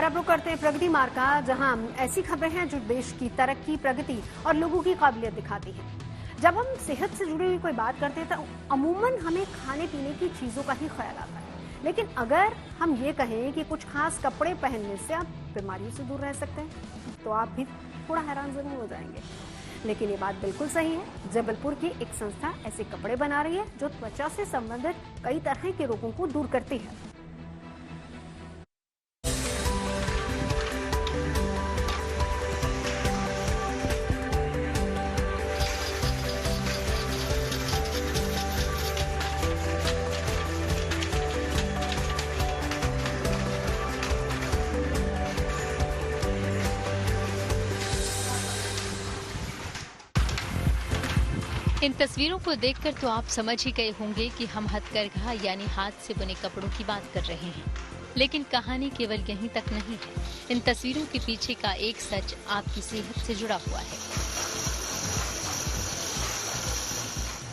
अब रुक करते हैं प्रगति मार्ग का, जहां ऐसी खबरें हैं जो देश की तरक्की, प्रगति और लोगों की काबिलियत दिखाती हैं। जब हम सेहत से जुड़ी हुई कोई बात करते हैं तो अमूमन हमें खाने पीने की चीजों का ही ख्याल आता है। लेकिन अगर हम ये कहें कि कुछ खास कपड़े पहनने से आप बीमारियों से दूर रह सकते हैं, तो आप भी थोड़ा हैरान जरूर हो जाएंगे। लेकिन ये बात बिल्कुल सही है। जबलपुर की एक संस्था ऐसे कपड़े बना रही है जो त्वचा से संबंधित कई तरह के रोगों को दूर करती है। इन तस्वीरों को देखकर तो आप समझ ही गए होंगे कि हम हथकरघा यानी हाथ से बने कपड़ों की बात कर रहे हैं। लेकिन कहानी केवल यहीं तक नहीं है। इन तस्वीरों के पीछे का एक सच आपकी सेहत से जुड़ा हुआ है।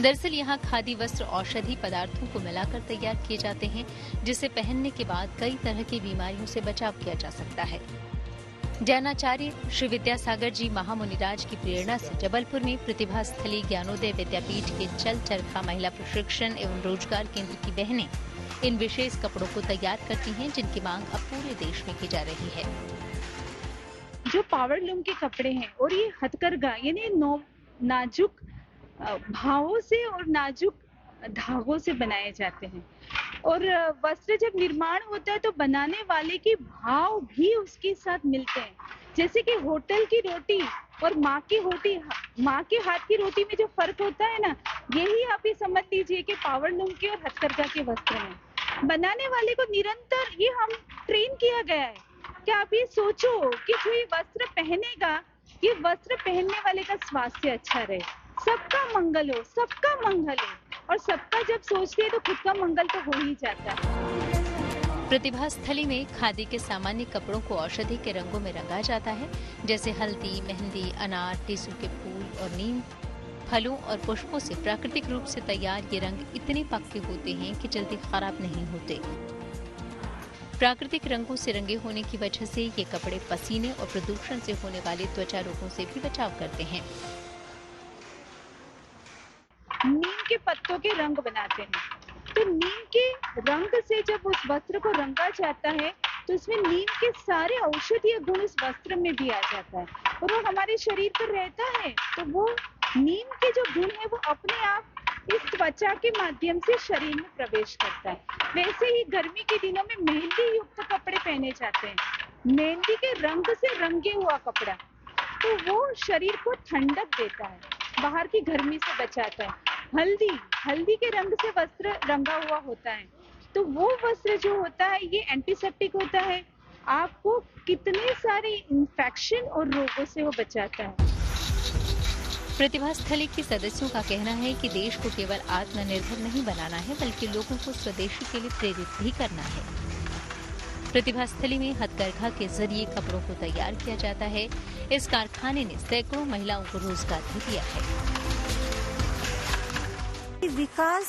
दरअसल यहाँ खादी वस्त्र औषधि पदार्थों को मिलाकर तैयार किए जाते हैं, जिसे पहनने के बाद कई तरह की बीमारियों से बचाव किया जा सकता है। जैनाचार्य श्री विद्यासागर जी महामुनिराज की प्रेरणा से जबलपुर में प्रतिभा स्थली ज्ञानोदय विद्यापीठ के चल चरखा महिला प्रशिक्षण एवं रोजगार केंद्र की बहनें इन विशेष कपड़ों को तैयार करती हैं, जिनकी मांग अब पूरे देश में की जा रही है। जो पावर लूम के कपड़े हैं और ये हथकरघा यानी नाजुक भावों से और नाजुक धागों से बनाए जाते हैं, और वस्त्र जब निर्माण होता है तो बनाने वाले की भाव भी उसके साथ मिलते हैं। जैसे कि होटल की रोटी और माँ के हाथ की रोटी में जो फर्क होता है ना, यही आप ये समझ लीजिए कि पावर लूम के और हथकरघा के वस्त्र में बनाने वाले को निरंतर ये हम ट्रेन किया गया है कि आप ये सोचो कि जो ये वस्त्र पहनेगा, ये वस्त्र पहनने वाले का स्वास्थ्य अच्छा रहे, सबका मंगल हो, सबका मंगल हो, और सबका जब सोचते हैं तो खुद का मंगल तो हो ही जाता है। प्रतिभा स्थली में खादी के सामान्य कपड़ों को औषधि के रंगों में रंगा जाता है, जैसे हल्दी, मेहंदी, अनार, टेसू के फूल और नीम फलों और पुष्पों से प्राकृतिक रूप से तैयार ये रंग इतने पक्के होते हैं कि जल्दी खराब नहीं होते। प्राकृतिक रंगों से रंगे होने की वजह से ये कपड़े पसीने और प्रदूषण से होने वाले त्वचा रोगों से भी बचाव करते हैं। नीम के पत्तों के रंग बनाते हैं, तो नीम के रंग से जब उस वस्त्र को रंगा जाता है तो उसमें नीम के सारे औषधीय गुण उस वस्त्र में भी आ जाता है, और वो हमारे शरीर पर रहता है तो वो नीम के जो गुण है वो अपने आप इस त्वचा के माध्यम से शरीर में प्रवेश करता है। वैसे ही गर्मी के दिनों में मेहंदी युक्त कपड़े पहने जाते हैं, मेहंदी के रंग से रंगे हुआ कपड़ा, तो वो शरीर को ठंडक देता है, बाहर की गर्मी से बचाता है। हल्दी के रंग से वस्त्र रंगा हुआ होता है, तो वो वस्त्र जो होता है ये एंटीसेप्टिक होता है, आपको कितने सारे इन्फेक्शन और रोगों से वो बचाता है। प्रतिभा स्थली के सदस्यों का कहना है कि देश को केवल आत्मनिर्भर नहीं बनाना है, बल्कि लोगों को स्वदेशी के लिए प्रेरित भी करना है। प्रतिभा स्थली में हथकरघा के जरिए कपड़ों को तैयार किया जाता है। इस कारखाने ने सैकड़ों महिलाओं को रोजगार भी दिया है। विकास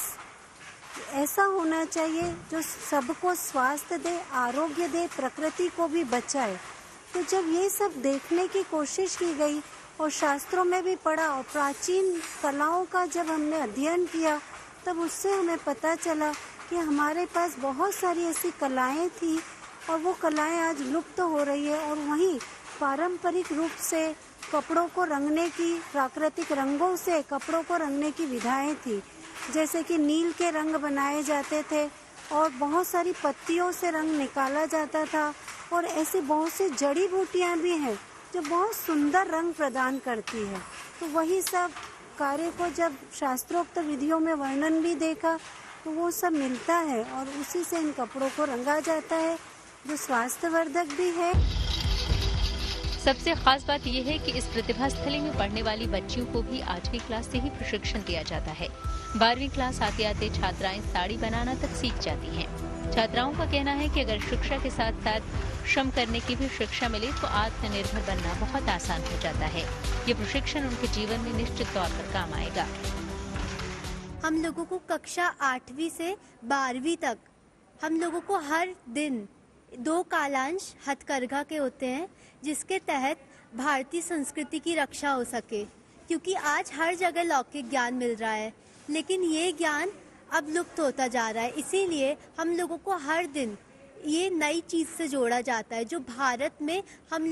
ऐसा होना चाहिए जो सबको स्वास्थ्य दे, आरोग्य दे, प्रकृति को भी बचाए। तो जब ये सब देखने की कोशिश की गई और शास्त्रों में भी पढ़ा और प्राचीन कलाओं का जब हमने अध्ययन किया, तब उससे हमें पता चला कि हमारे पास बहुत सारी ऐसी कलाएं थी और वो कलाएं आज लुप्त हो रही है। और वहीं पारंपरिक रूप से कपड़ों को रंगने की, प्राकृतिक रंगों से कपड़ों को रंगने की विधाएं थी, जैसे कि नील के रंग बनाए जाते थे और बहुत सारी पत्तियों से रंग निकाला जाता था, और ऐसी बहुत सी जड़ी बूटियां भी हैं जो बहुत सुंदर रंग प्रदान करती है। तो वही सब कार्य को जब शास्त्रोक्त विधियों में वर्णन भी देखा तो वो सब मिलता है, और उसी से इन कपड़ों को रंगा जाता है, जो स्वास्थ्यवर्धक भी है। सबसे खास बात यह है कि इस प्रतिभा स्थली में पढ़ने वाली बच्चियों को भी 8वीं क्लास से ही प्रशिक्षण दिया जाता है। 12वीं क्लास आते आते छात्राएं साड़ी बनाना तक सीख जाती हैं। छात्राओं का कहना है कि अगर शिक्षा के साथ साथ श्रम करने की भी शिक्षा मिले तो आत्मनिर्भर बनना बहुत आसान हो जाता है। ये प्रशिक्षण उनके जीवन में निश्चित तौर पर काम आएगा। हम लोगों को कक्षा 8वीं से 12वीं तक हम लोगों को हर दिन 2 कालांश हथकरघा के होते हैं, जिसके तहत भारतीय संस्कृति की रक्षा हो सके, क्योंकि आज हर जगह लौकिक ज्ञान मिल रहा है, लेकिन ये ज्ञान अब लुप्त होता जा रहा है। इसीलिए हम लोगों को हर दिन ये नई चीज़ से जोड़ा जाता है, जो भारत में हम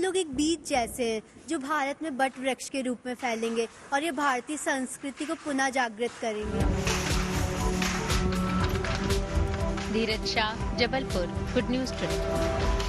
लोग एक बीज जैसे हैं, जो भारत में बट वृक्ष के रूप में फैलेंगे और ये भारतीय संस्कृति को पुनः जागृत करेंगे। Dheeraj Shah, Jabalpur, good news today.